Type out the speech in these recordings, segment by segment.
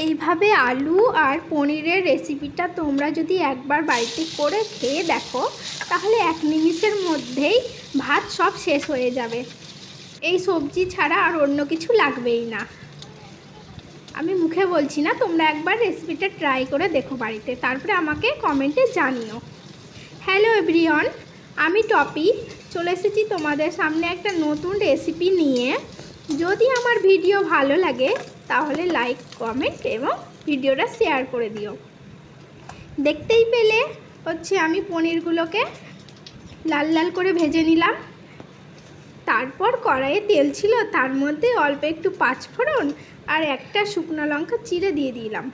এইভাবে আলু আর পনিরের রেসিপিটা তোমরা যদি একবার বাড়িতে করে খেয়ে দেখো তাহলে 1 নিমিষের মধ্যেই ভাত সব শেষ হয়ে যাবে। এই সবজি ছাড়া আর অন্য কিছু লাগবেই না। আমি মুখে বলছি না, তোমরা একবার রেসিপিটা ট্রাই করে দেখো বাড়িতে, তারপরে আমাকে কমেন্টে জানিও। হ্যালো এভরিওয়ান, আমি টপি চলে এসেছি তোমাদের সামনে একটা নতুন রেসিপি নিয়ে। যদি আমার ভিডিও ভালো লাগে তাহলে লাইক, কমেন্ট এবং ভিডিওটা শেয়ার করে দিও। দেখতেই পেলে হচ্ছে আমি পনিরগুলোকে লাল লাল করে ভেজে নিলাম। তারপর কড়াইয়ে তেল ছিল, তার মধ্যে অল্প একটু পাঁচফোড়ন আর একটা শুকনো লঙ্কা চিড়ে দিয়ে দিলাম।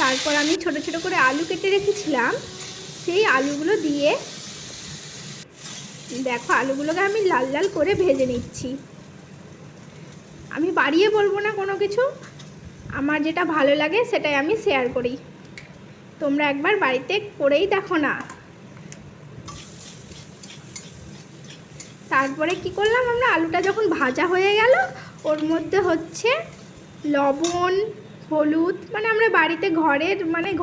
তারপর আমি ছোট ছোট করে আলু কেটে রেখেছিলাম, সেই আলুগুলো দিয়ে দেখো আলুগুলোকে আমি লাল লাল করে ভেজে নিচ্ছি। আমি বাড়িয়ে বলবো না কোনো কিছু, আমার যেটা ভালো লাগে সেটাই আমি শেয়ার করি। তোমরা একবার বাড়িতে করেই দেখো না। তারপরে কি করলাম, আমরা আলুটা যখন ভাজা হয়ে গেল ওর মধ্যে হচ্ছে লবণ, হলুদ, মানে আমরা বাড়িতে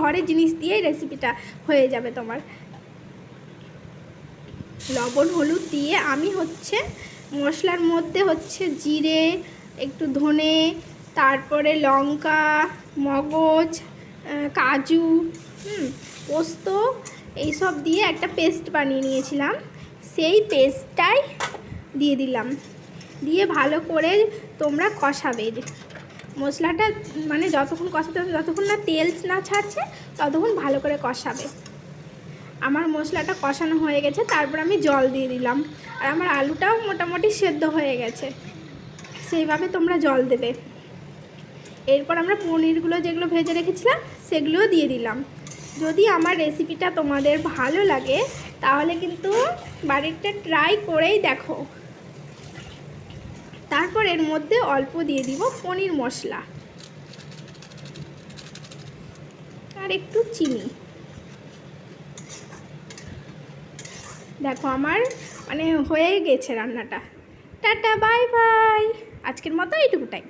ঘরের জিনিস দিয়েই রেসিপিটা হয়ে যাবে তোমার। লবণ হলুদ দিয়ে আমি হচ্ছে মশলার মধ্যে হচ্ছে জিরে, একটু ধনে, তারপরে লঙ্কা, মগজ, কাজু, পোস্ত এইসব দিয়ে একটা পেস্ট বানিয়ে নিয়েছিলাম। সেই পেস্টটাই দিয়ে দিলাম, দিয়ে ভালো করে তোমরা কষাবে। মশলাটা মানে যতক্ষণ কষাতে যতক্ষণ না তেল না ছাড়ছে ততক্ষণ ভালো করে কষাবে। আমার মশলাটা কষানো হয়ে গেছে, তারপর আমি জল দিয়ে দিলাম। আর আমার আলুটাও মোটামুটি সেদ্ধ হয়ে গেছে, সেইভাবে তোমরা জল দেবে। এরপর আমরা পনিরগুলো যেগুলো ভেজে রেখেছিলাম সেগুলোও দিয়ে দিলাম। যদি আমার রেসিপিটা তোমাদের ভালো লাগে তাহলে কিন্তু বাড়িতে ট্রাই করেই দেখো। তারপর এর মধ্যে অল্প দিয়ে দিব পনির মশলা আর একটু চিনি। দেখো আমার হয়ে গেছে রান্নাটা। Tata, bye bye. আজকের মতো এইটুকুটাই।